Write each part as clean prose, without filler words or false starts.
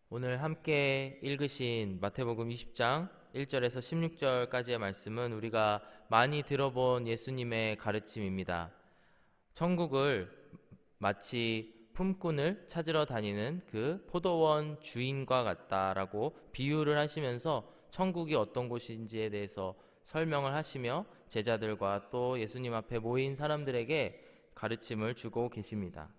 오늘 함께 읽으신 마태복음 20장 1절에서 16절까지의 말씀은 우리가 많이 들어본 예수님의 가르침입니다. 천국을 마치 품꾼을 찾으러 다니는 그 포도원 주인과 같다라고 비유를 하시면서 천국이 어떤 곳인지에 대해서 설명을 하시며 제자들과 또 예수님 앞에 모인 사람들에게 가르침을 주고 계십니다.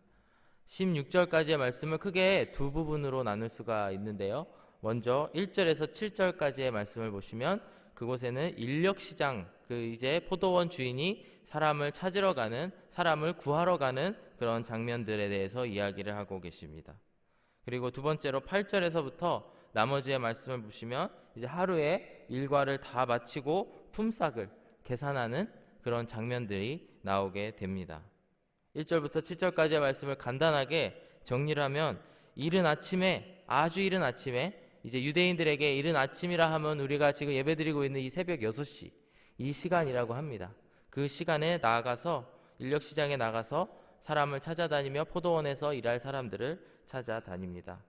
16절까지의 말씀을 크게 두 부분으로 나눌 수가 있는데요. 먼저 1절에서 7절까지의 말씀을 보시면 그곳에는 인력시장, 이제 포도원 주인이 사람을 찾으러 가는, 사람을 구하러 가는 그런 장면들에 대해서 이야기를 하고 계십니다. 그리고 두 번째로 8절에서부터 나머지의 말씀을 보시면 이제 하루에 일과를 다 마치고 품삯을 계산하는 그런 장면들이 나오게 됩니다. 1절부터 7절까지의 말씀을 간단하게 정리를 하면 아주 이른 아침에 이제 유대인들에게 이른 아침이라 하면 우리가 지금 예배드리고 있는 이 새벽 6시 이 시간이라고 합니다. 그 시간에 나아가서 인력시장에 나가서 사람을 찾아다니며 포도원에서 일할 사람들을 찾아다닙니다.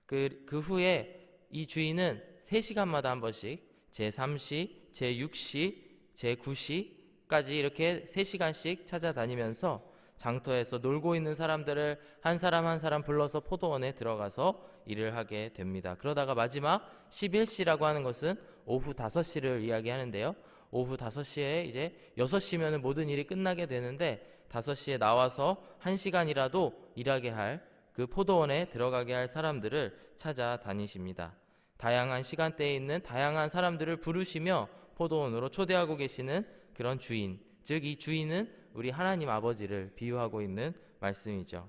그 후에 이 주인은 3시간마다 한 번씩 제3시, 제6시, 제9시까지 이렇게 3시간씩 찾아다니면서 장터에서 놀고 있는 사람들을 한 사람 한 사람 불러서 포도원에 들어가서 일을 하게 됩니다. 그러다가 마지막 11시라고 하는 것은 오후 5시를 이야기하는데요. 오후 5시에 이제 6시면 모든 일이 끝나게 되는데 5시에 나와서 1시간이라도 일하게 할 그 포도원에 들어가게 할 사람들을 찾아다니십니다. 다양한 시간대에 있는 다양한 사람들을 부르시며 포도원으로 초대하고 계시는 그런 주인, 즉 이 주인은 우리 하나님 아버지를 비유하고 있는 말씀이죠.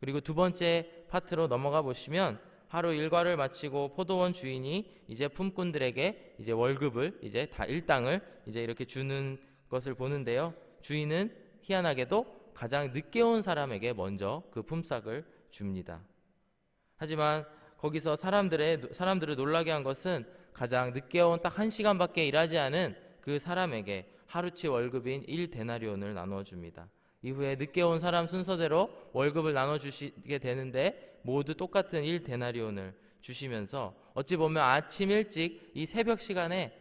그리고 두 번째 파트로 넘어가 보시면 하루 일과를 마치고 포도원 주인이 이제 품꾼들에게 이제 월급을 이제 다 일당을 이제 이렇게 주는 것을 보는데요. 주인은 희한하게도 가장 늦게 온 사람에게 먼저 그 품삯을 줍니다. 하지만 거기서 사람들을 놀라게 한 것은 가장 늦게 온 딱 1시간밖에 일하지 않은 그 사람에게 하루치 월급인 1데나리온을 나눠줍니다. 이후에 늦게 온 사람 순서대로 월급을 나눠주시게 되는데 모두 똑같은 1데나리온을 주시면서 어찌 보면 아침 일찍 이 새벽 시간에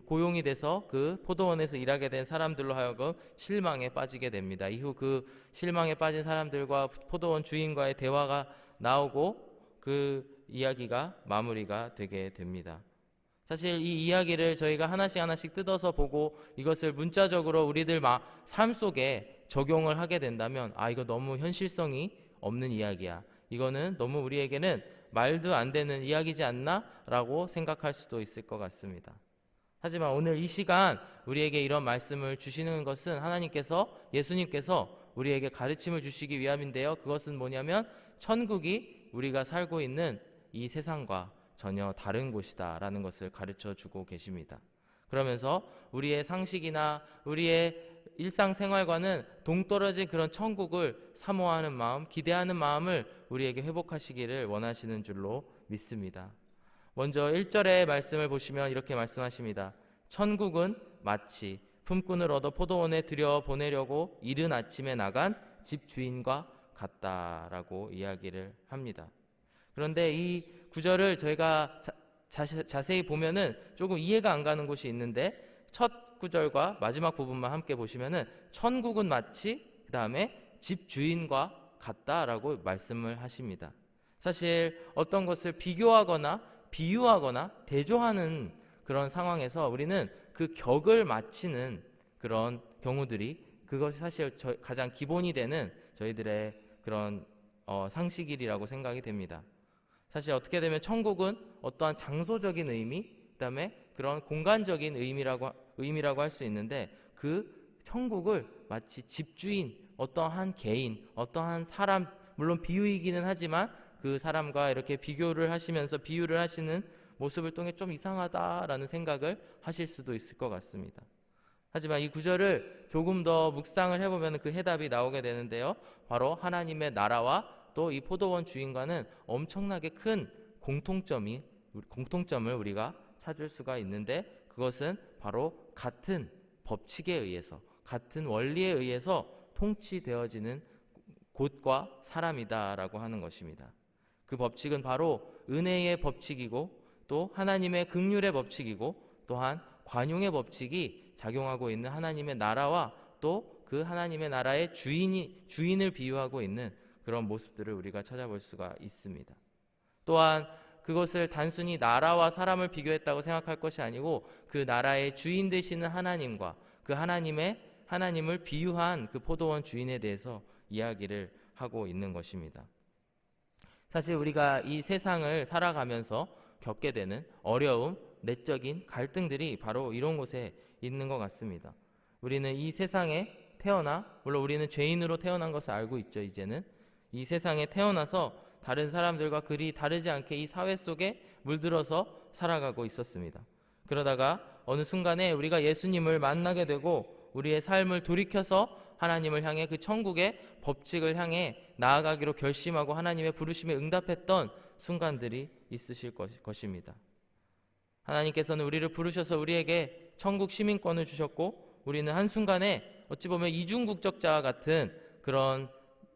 고용이 돼서 그 포도원에서 일하게 된 사람들로 하여금 실망에 빠지게 됩니다. 이후 그 실망에 빠진 사람들과 포도원 주인과의 대화가 나오고 그 이야기가 마무리가 되게 됩니다. 사실 이 이야기를 저희가 하나씩 뜯어서 보고 이것을 문자적으로 우리들 삶 속에 적용을 하게 된다면 이거 너무 현실성이 없는 이야기야. 이거는 너무 우리에게는 말도 안 되는 이야기지 않나? 라고 생각할 수도 있을 것 같습니다. 하지만 오늘 이 시간 우리에게 이런 말씀을 주시는 것은 하나님께서, 예수님께서 우리에게 가르침을 주시기 위함인데요. 그것은 뭐냐면 천국이 우리가 살고 있는 이 세상과 전혀 다른 곳이다 라는 것을 가르쳐 주고 계십니다. 그러면서 우리의 상식이나 우리의 일상생활과는 동떨어진 그런 천국을 사모하는 마음, 기대하는 마음을 우리에게 회복하시기를 원하시는 줄로 믿습니다. 먼저 1절의 말씀을 보시면 이렇게 말씀하십니다. 천국은 마치 품꾼을 얻어 포도원에 들여보내려고 이른 아침에 나간 집주인과 같다라고 이야기를 합니다. 그런데 이 구절을 저희가 자세히 보면은 조금 이해가 안 가는 곳이 있는데 첫 구절과 마지막 부분만 함께 보시면은 천국은 마치 그 다음에 집주인과 같다라고 말씀을 하십니다. 사실 어떤 것을 비교하거나 비유하거나 대조하는 그런 상황에서 우리는 그 격을 맞추는 그런 경우들이 그것이 사실 가장 기본이 되는 저희들의 그런 상식이라고 생각이 됩니다. 사실 어떻게 되면 천국은 어떠한 장소적인 의미, 그다음에 그런 공간적인 의미라고 할 수 있는데 그 천국을 마치 집주인, 어떠한 개인, 어떠한 사람, 물론 비유이기는 하지만 그 사람과 이렇게 비교를 하시면서 비유를 하시는 모습을 통해 좀 이상하다라는 생각을 하실 수도 있을 것 같습니다. 하지만 이 구절을 조금 더 묵상을 해보면 그 해답이 나오게 되는데요. 바로 하나님의 나라와 또 이 포도원 주인과는 엄청나게 큰 공통점을 우리가 찾을 수가 있는데 그것은 바로 같은 법칙에 의해서, 같은 원리에 의해서 통치되어지는 곳과 사람이다라고 하는 것입니다. 그 법칙은 바로 은혜의 법칙이고 또 하나님의 긍휼의 법칙이고 또한 관용의 법칙이 작용하고 있는 하나님의 나라와 또 그 하나님의 나라의 주인을 비유하고 있는 그런 모습들을 우리가 찾아볼 수가 있습니다. 또한 그것을 단순히 나라와 사람을 비교했다고 생각할 것이 아니고 그 나라의 주인 되시는 하나님과 그 하나님을 비유한 그 포도원 주인에 대해서 이야기를 하고 있는 것입니다. 사실 우리가 이 세상을 살아가면서 겪게 되는 어려움, 내적인 갈등들이 바로 이런 곳에 있는 것 같습니다. 우리는 이 세상에 태어나, 물론 우리는 죄인으로 태어난 것을 알고 있죠. 이제는 이 세상에 태어나서 다른 사람들과 그리 다르지 않게 이 사회 속에 물들어서 살아가고 있었습니다. 그러다가 어느 순간에 우리가 예수님을 만나게 되고 우리의 삶을 돌이켜서 하나님을 향해 그 천국의 법칙을 향해 나아가기로 결심하고 하나님의 부르심에 응답했던 순간들이 있으실 것입니다. 하나님께서는 우리를 부르셔서 우리에게 천국 시민권을 주셨고 우리는 한순간에 어찌 보면 이중국적자와 같은 그런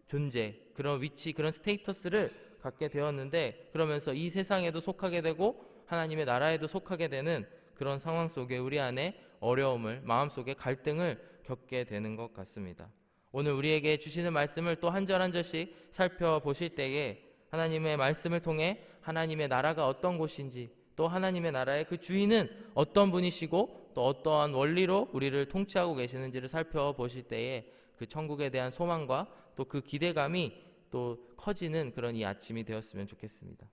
존재, 그런 위치, 그런 스테이터스를 갖게 되었는데 그러면서 이 세상에도 속하게 되고 하나님의 나라에도 속하게 되는 그런 상황 속에 우리 안에 어려움을, 마음속에 갈등을 겪게 되는 것 같습니다. 오늘 우리에게 주시는 말씀을 또 한 절 한 절씩 살펴보실 때에 하나님의 말씀을 통해 하나님의 나라가 어떤 곳인지 또 하나님의 나라의 그 주인은 어떤 분이시고 또 어떠한 원리로 우리를 통치하고 계시는지를 살펴보실 때에 그 천국에 대한 소망과 또 그 기대감이 또 커지는 그런 이 아침이 되었으면 좋겠습니다.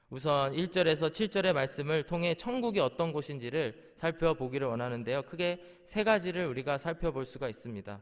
우선 1절에서 7절의 말씀을 통해 천국이 어떤 곳인지를 살펴보기를 원하는데요. 크게 세 가지를 우리가 살펴볼 수가 있습니다.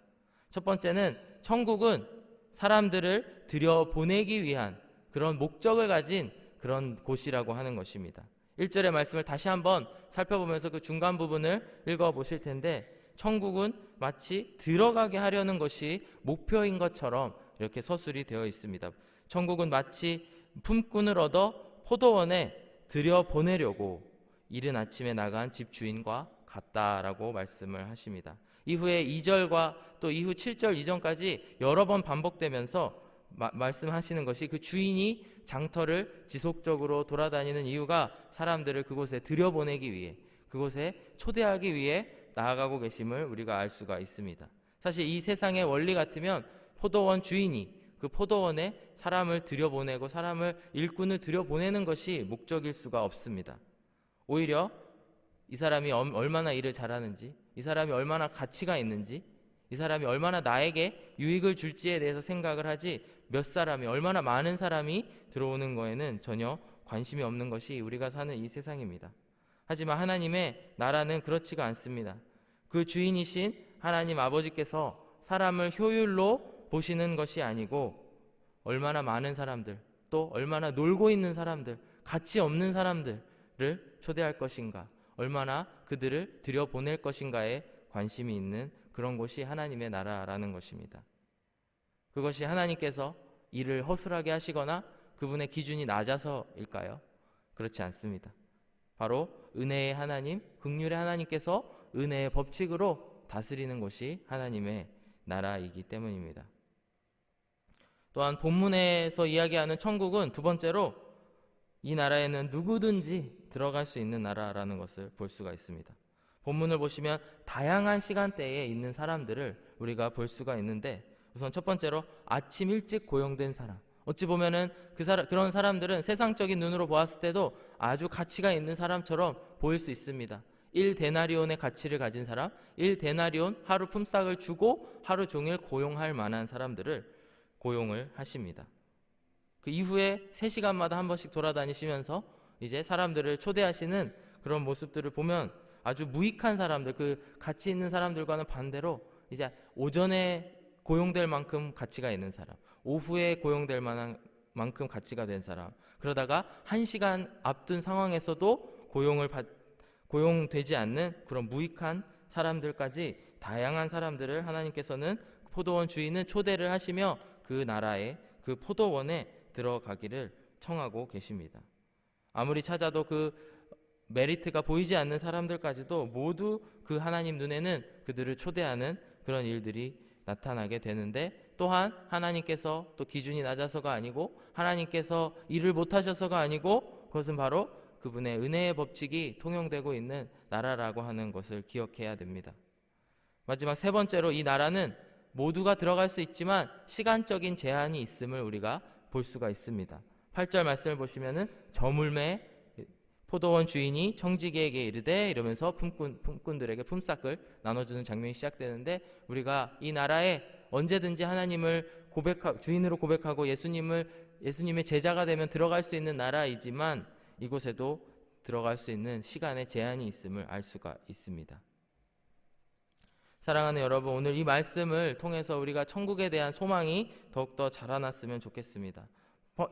첫 번째는 천국은 사람들을 들여보내기 위한 그런 목적을 가진 그런 곳이라고 하는 것입니다. 1절의 말씀을 다시 한번 살펴보면서 그 중간 부분을 읽어보실 텐데 천국은 마치 들어가게 하려는 것이 목표인 것처럼 이렇게 서술이 되어 있습니다. 천국은 마치 품꾼을 얻어 포도원에 들여보내려고 이른 아침에 나간 집주인과 같다라고 말씀을 하십니다. 이후에 2절과 또 이후 7절 이전까지 여러 번 반복되면서 말씀하시는 것이 그 주인이 장터를 지속적으로 돌아다니는 이유가 사람들을 그곳에 들여보내기 위해, 그곳에 초대하기 위해 나아가고 계심을 우리가 알 수가 있습니다. 사실 이 세상의 원리 같으면 포도원 주인이 그 포도원에 사람을 들여보내고 일꾼을 들여보내는 것이 목적일 수가 없습니다. 오히려 이 사람이 얼마나 일을 잘하는지, 이 사람이 얼마나 가치가 있는지, 이 사람이 얼마나 나에게 유익을 줄지에 대해서 생각을 하지 몇 사람이, 얼마나 많은 사람이 들어오는 거에는 전혀 관심이 없는 것이 우리가 사는 이 세상입니다. 하지만 하나님의 나라는 그렇지가 않습니다. 그 주인이신 하나님 아버지께서 사람을 효율로 보시는 것이 아니고 얼마나 많은 사람들, 또 얼마나 놀고 있는 사람들, 가치 없는 사람들을 초대할 것인가, 얼마나 그들을 들여보낼 것인가에 관심이 있는 그런 곳이 하나님의 나라라는 것입니다. 그것이 하나님께서 일을 허술하게 하시거나 그분의 기준이 낮아서일까요? 그렇지 않습니다. 바로 은혜의 하나님, 긍휼의 하나님께서 은혜의 법칙으로 다스리는 곳이 하나님의 나라이기 때문입니다. 또한 본문에서 이야기하는 천국은 두 번째로 이 나라에는 누구든지 들어갈 수 있는 나라라는 것을 볼 수가 있습니다. 본문을 보시면 다양한 시간대에 있는 사람들을 우리가 볼 수가 있는데 우선 첫 번째로 아침 일찍 고용된 사람, 어찌 보면은 그런 사람들은 세상적인 눈으로 보았을 때도 아주 가치가 있는 사람처럼 보일 수 있습니다. 1데나리온의 가치를 가진 사람, 1데나리온 하루 품삯을 주고 하루 종일 고용할 만한 사람들을 고용을 하십니다. 그 이후에 3시간마다 한 번씩 돌아다니시면서 이제 사람들을 초대하시는 그런 모습들을 보면 아주 무익한 사람들, 그 가치 있는 사람들과는 반대로 이제 오전에 고용될 만큼 가치가 있는 사람, 오후에 고용될 만한 만큼 가치가 된 사람, 그러다가 1시간 앞둔 상황에서도 고용되지 않는 그런 무익한 사람들까지 다양한 사람들을 하나님께서는 포도원 주인은 초대를 하시며 그 나라에, 그 포도원에 들어가기를 청하고 계십니다. 아무리 찾아도 그 메리트가 보이지 않는 사람들까지도 모두 그 하나님 눈에는 그들을 초대하는 그런 일들이 나타나게 되는데 또한 하나님께서 또 기준이 낮아서가 아니고 하나님께서 일을 못하셔서가 아니고 그것은 바로 그분의 은혜의 법칙이 통용되고 있는 나라라고 하는 것을 기억해야 됩니다. 마지막 세 번째로 이 나라는 모두가 들어갈 수 있지만 시간적인 제한이 있음을 우리가 볼 수가 있습니다. 8절 말씀을 보시면은 저물매 포도원 주인이 청지기에게 이르되 이러면서 품꾼들에게 품삯을 나눠주는 장면이 시작되는데 우리가 이 나라에 언제든지 하나님을 주인으로 고백하고 예수님의 제자가 되면 들어갈 수 있는 나라이지만 이곳에도 들어갈 수 있는 시간의 제한이 있음을 알 수가 있습니다. 사랑하는 여러분, 오늘 이 말씀을 통해서 우리가 천국에 대한 소망이 더욱더 자라났으면 좋겠습니다.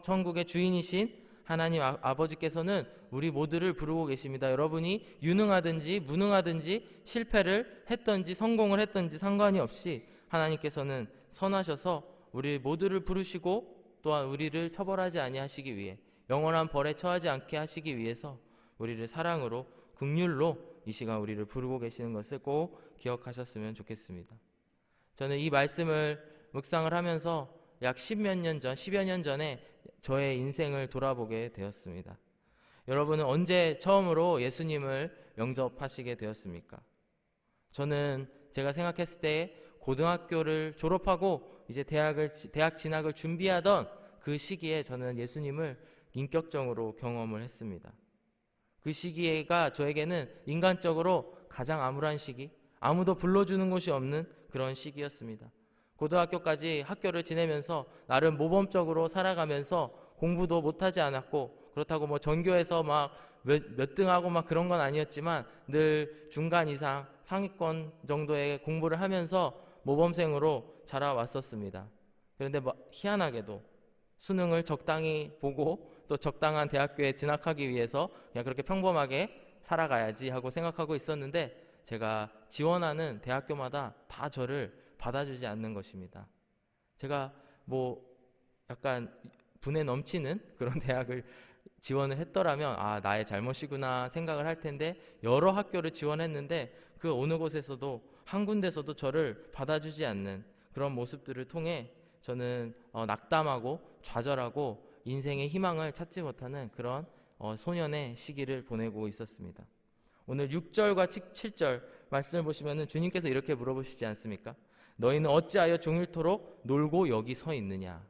천국의 주인이신 하나님 아버지께서는 우리 모두를 부르고 계십니다. 여러분이 유능하든지 무능하든지 실패를 했든지 성공을 했든지 상관이 없이 하나님께서는 선하셔서 우리 모두를 부르시고 또한 우리를 처벌하지 아니하시기 위해 영원한 벌에 처하지 않게 하시기 위해서 우리를 사랑으로 긍휼로 이 시간 우리를 부르고 계시는 것을 꼭 기억하셨으면 좋겠습니다. 저는 이 말씀을 묵상을 하면서 약 10여 년 전에 저의 인생을 돌아보게 되었습니다. 여러분은 언제 처음으로 예수님을 영접하시게 되었습니까? 저는 제가 생각했을 때 고등학교를 졸업하고 이제 대학 진학을 준비하던 그 시기에 저는 예수님을 인격적으로 경험을 했습니다. 그 시기가 저에게는 인간적으로 가장 암울한 시기, 아무도 불러주는 곳이 없는 그런 시기였습니다. 고등학교까지 학교를 지내면서 나름 모범적으로 살아가면서 공부도 못하지 않았고 그렇다고 뭐 전교에서 막 몇 등하고 막 그런 건 아니었지만 늘 중간 이상 상위권 정도의 공부를 하면서 모범생으로 자라왔었습니다. 그런데 희한하게도 수능을 적당히 보고 또 적당한 대학교에 진학하기 위해서 그냥 그렇게 평범하게 살아가야지 하고 생각하고 있었는데 제가 지원하는 대학교마다 다 저를 받아주지 않는 것입니다. 제가 약간 분에 넘치는 그런 대학을 지원을 했더라면 나의 잘못이구나 생각을 할 텐데 여러 학교를 지원했는데 그 어느 곳에서도 한 군데서도 저를 받아주지 않는 그런 모습들을 통해 저는 낙담하고 좌절하고 인생의 희망을 찾지 못하는 그런 소년의 시기를 보내고 있었습니다. 오늘 6절과 7절 말씀을 보시면 주님께서 이렇게 물어보시지 않습니까? 너희는 어찌하여 종일토록 놀고 여기 서 있느냐?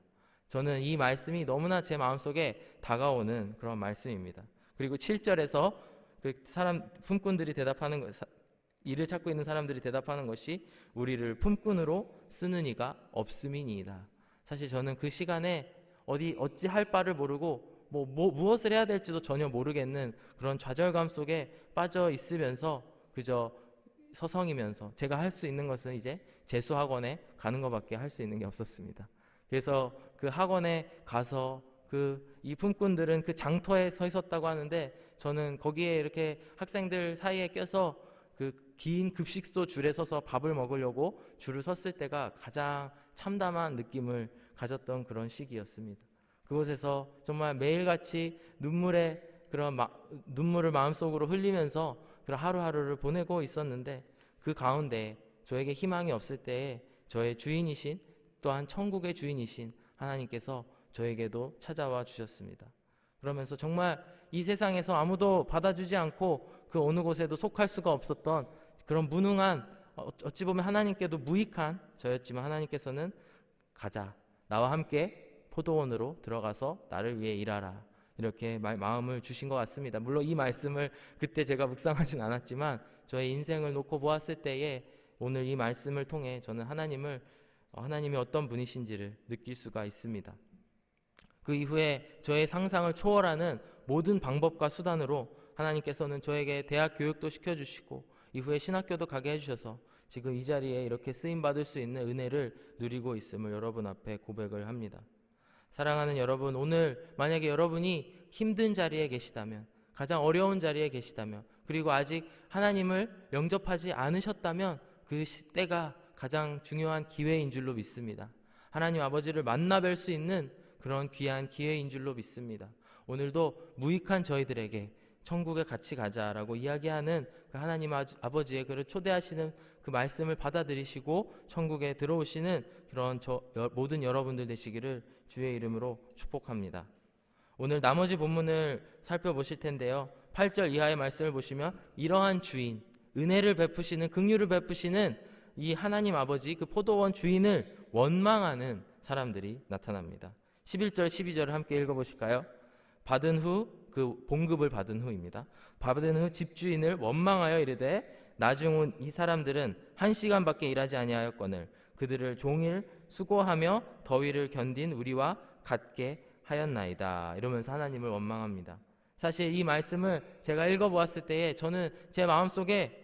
저는 이 말씀이 너무나 제 마음속에 다가오는 그런 말씀입니다. 그리고 7절에서 그 품꾼들이 대답하는 일을 찾고 있는 사람들이 대답하는 것이 우리를 품꾼으로 쓰는 이가 없음이니이다. 사실 저는 그 시간에 어찌 할 바를 모르고 무엇을 해야 될지도 전혀 모르겠는 그런 좌절감 속에 빠져 있으면서 그저 서성이면서 제가 할 수 있는 것은 이제 재수학원에 가는 것밖에 할 수 있는 게 없었습니다. 그래서 그 학원에 가서 이 품꾼들은 그 장터에 서 있었다고 하는데 저는 거기에 이렇게 학생들 사이에 껴서 그 긴 급식소 줄에 서서 밥을 먹으려고 줄을 섰을 때가 가장 참담한 느낌을 가졌던 그런 시기였습니다. 그곳에서 정말 매일같이 눈물을 마음속으로 흘리면서 그런 하루하루를 보내고 있었는데 그 가운데 저에게 희망이 없을 때에 저의 주인이신 또한 천국의 주인이신 하나님께서 저에게도 찾아와 주셨습니다. 그러면서 정말 이 세상에서 아무도 받아주지 않고 그 어느 곳에도 속할 수가 없었던 그런 무능한 어찌 보면 하나님께도 무익한 저였지만 하나님께서는 가자, 나와 함께 포도원으로 들어가서 나를 위해 일하라 이렇게 마음을 주신 것 같습니다. 물론 이 말씀을 그때 제가 묵상하진 않았지만 저의 인생을 놓고 보았을 때에 오늘 이 말씀을 통해 저는 하나님이 어떤 분이신지를 느낄 수가 있습니다. 그 이후에 저의 상상을 초월하는 모든 방법과 수단으로 하나님께서는 저에게 대학 교육도 시켜주시고 이후에 신학교도 가게 해주셔서 지금 이 자리에 이렇게 쓰임받을 수 있는 은혜를 누리고 있음을 여러분 앞에 고백을 합니다. 사랑하는 여러분, 오늘 만약에 여러분이 힘든 자리에 계시다면, 가장 어려운 자리에 계시다면, 그리고 아직 하나님을 영접하지 않으셨다면 그 때가 가장 중요한 기회인 줄로 믿습니다. 하나님 아버지를 만나 뵐 수 있는 그런 귀한 기회인 줄로 믿습니다. 오늘도 무익한 저희들에게 천국에 같이 가자라고 이야기하는 그 하나님 아버지의 그를 초대하시는 그 말씀을 받아들이시고 천국에 들어오시는 그런 모든 여러분들 되시기를 주의 이름으로 축복합니다. 오늘 나머지 본문을 살펴보실 텐데요. 8절 이하의 말씀을 보시면 이러한 주인, 은혜를 베푸시는, 긍휼을 베푸시는 이 하나님 아버지, 그 포도원 주인을 원망하는 사람들이 나타납니다. 11절 12절을 함께 읽어보실까요? 받은 후, 그 봉급을 받은 후입니다. 받은 후 집주인을 원망하여 이르되 나중은 이 사람들은 1시간밖에 일하지 아니하였거늘 그들을 종일 수고하며 더위를 견딘 우리와 같게 하였나이다. 이러면서 하나님을 원망합니다. 사실 이 말씀을 제가 읽어보았을 때에 저는 제 마음속에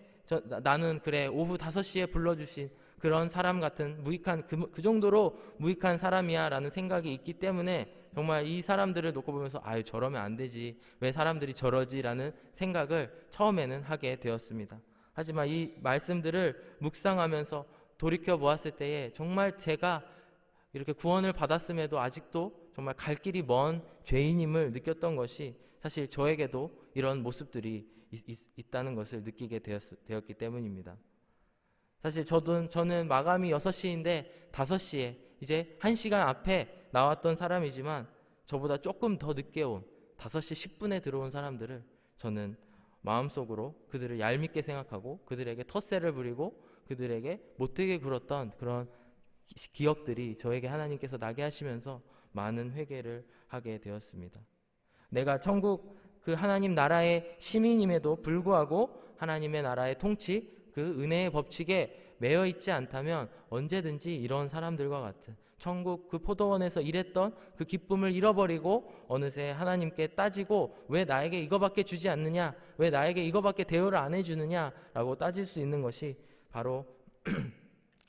나는 그래 오후 5시에 불러주신 그런 사람 같은 무익한 그 정도로 무익한 사람이야 라는 생각이 있기 때문에 정말 이 사람들을 놓고 보면서 아유 저러면 안 되지, 왜 사람들이 저러지 라는 생각을 처음에는 하게 되었습니다. 하지만 이 말씀들을 묵상하면서 돌이켜 보았을 때에 정말 제가 이렇게 구원을 받았음에도 아직도 정말 갈 길이 먼 죄인임을 느꼈던 것이 사실 저에게도 이런 모습들이 있다는 것을 느끼게 되었기 때문입니다. 사실 저는 마감이 6시인데 5시에 이제 1시간 앞에 나왔던 사람이지만 저보다 조금 더 늦게 온 5시 10분에 들어온 사람들을 저는 마음속으로 그들을 얄밉게 생각하고 그들에게 텃세를 부리고 그들에게 못되게 굴었던 그런 기억들이 저에게 하나님께서 나게 하시면서 많은 회개를 하게 되었습니다. 내가 천국 그 하나님 나라의 시민임에도 불구하고 하나님의 나라의 통치, 그 은혜의 법칙에 매여 있지 않다면 언제든지 이런 사람들과 같은 천국 그 포도원에서 일했던 그 기쁨을 잃어버리고 어느새 하나님께 따지고 왜 나에게 이거밖에 주지 않느냐, 왜 나에게 이거밖에 대우를 안 해주느냐 라고 따질 수 있는 것이 바로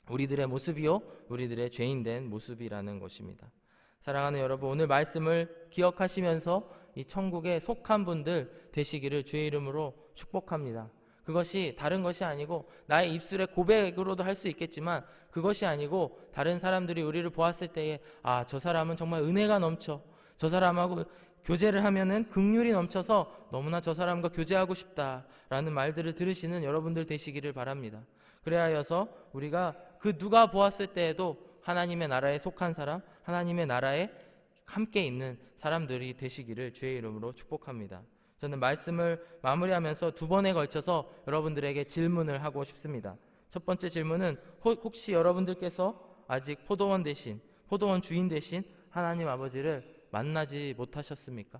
우리들의 모습이요 우리들의 죄인된 모습이라는 것입니다. 사랑하는 여러분, 오늘 말씀을 기억하시면서 이 천국에 속한 분들 되시기를 주의 이름으로 축복합니다. 그것이 다른 것이 아니고 나의 입술의 고백으로도 할 수 있겠지만 그것이 아니고 다른 사람들이 우리를 보았을 때에 아, 저 사람은 정말 은혜가 넘쳐, 저 사람하고 교제를 하면은 긍휼이 넘쳐서 너무나 저 사람과 교제하고 싶다라는 말들을 들으시는 여러분들 되시기를 바랍니다. 그래야여서 우리가 그 누가 보았을 때에도 하나님의 나라에 속한 사람, 하나님의 나라에 함께 있는 사람들이 되시기를 주의 이름으로 축복합니다. 저는 말씀을 마무리하면서 2번에 걸쳐서 여러분들에게 질문을 하고 싶습니다. 첫 번째 질문은 혹시 여러분들께서 아직 포도원 주인 되신 하나님 아버지를 만나지 못하셨습니까?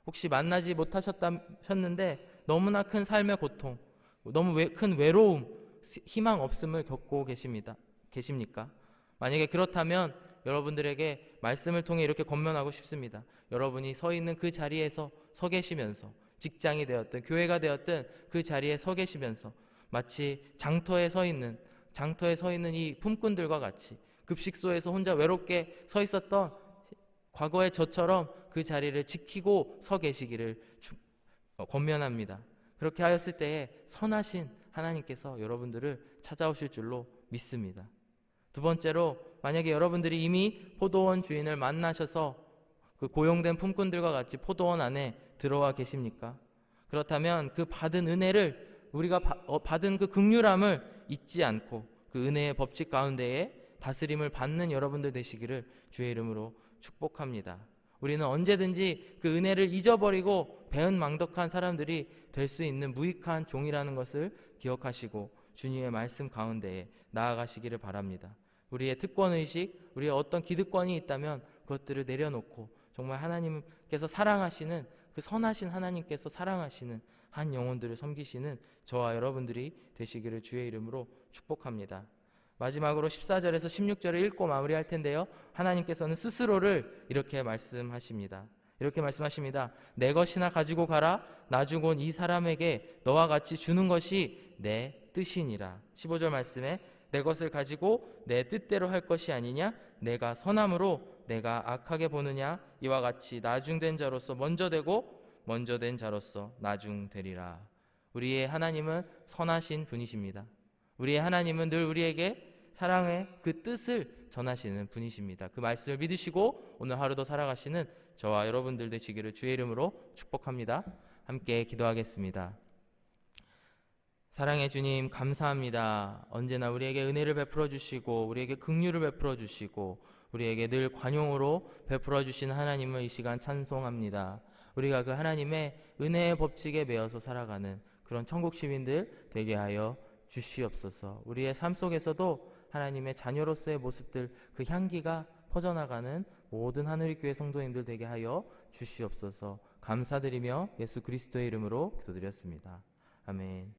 혹시 만나지 못하셨는데 너무나 큰 삶의 고통, 너무 큰 외로움, 희망 없음을 겪고 계십니까? 만약에 그렇다면 여러분들에게 말씀을 통해 이렇게 권면하고 싶습니다. 여러분이 서 있는 그 자리에서 서 계시면서 직장이 되었든 교회가 되었든 그 자리에 서 계시면서 마치 장터에 서 있는 이 품꾼들과 같이 급식소에서 혼자 외롭게 서 있었던 과거의 저처럼 그 자리를 지키고 서 계시기를 권면합니다. 그렇게 하였을 때에 선하신 하나님께서 여러분들을 찾아오실 줄로 믿습니다. 2번째로 만약에 여러분들이 이미 포도원 주인을 만나셔서 그 고용된 품꾼들과 같이 포도원 안에 들어와 계십니까? 그렇다면 그 받은 은혜를 우리가 받은 그 긍휼함을 잊지 않고 그 은혜의 법칙 가운데에 다스림을 받는 여러분들 되시기를 주의 이름으로 축복합니다. 우리는 언제든지 그 은혜를 잊어버리고 배은망덕한 사람들이 될 수 있는 무익한 종이라는 것을 기억하시고 주님의 말씀 가운데에 나아가시기를 바랍니다. 우리의 특권의식, 우리의 어떤 기득권이 있다면 그것들을 내려놓고 정말 하나님께서 사랑하시는 그 선하신 하나님께서 사랑하시는 한 영혼들을 섬기시는 저와 여러분들이 되시기를 주의 이름으로 축복합니다. 마지막으로 14절에서 16절을 읽고 마무리할 텐데요. 하나님께서는 스스로를 이렇게 말씀하십니다. 내 것이나 가지고 가라. 나중 온 이 사람에게 너와 같이 주는 것이 내 뜻이니라. 15절 말씀에 내 것을 가지고 내 뜻대로 할 것이 아니냐? 내가 선함으로 내가 악하게 보느냐? 이와 같이 나중된 자로서 먼저 되고 먼저 된 자로서 나중되리라. 우리의 하나님은 선하신 분이십니다. 우리의 하나님은 늘 우리에게 사랑의 그 뜻을 전하시는 분이십니다. 그 말씀을 믿으시고 오늘 하루도 살아가시는 저와 여러분들 되시기를 주의 이름으로 축복합니다. 함께 기도하겠습니다. 사랑의 주님 감사합니다. 언제나 우리에게 은혜를 베풀어 주시고 우리에게 긍휼을 베풀어 주시고 우리에게 늘 관용으로 베풀어 주신 하나님을 이 시간 찬송합니다. 우리가 그 하나님의 은혜의 법칙에 매여서 살아가는 그런 천국 시민들 되게 하여 주시옵소서. 우리의 삶 속에서도 하나님의 자녀로서의 모습들, 그 향기가 퍼져나가는 모든 하늘교회 성도님들 되게 하여 주시옵소서. 감사드리며 예수 그리스도의 이름으로 기도드렸습니다. 아멘.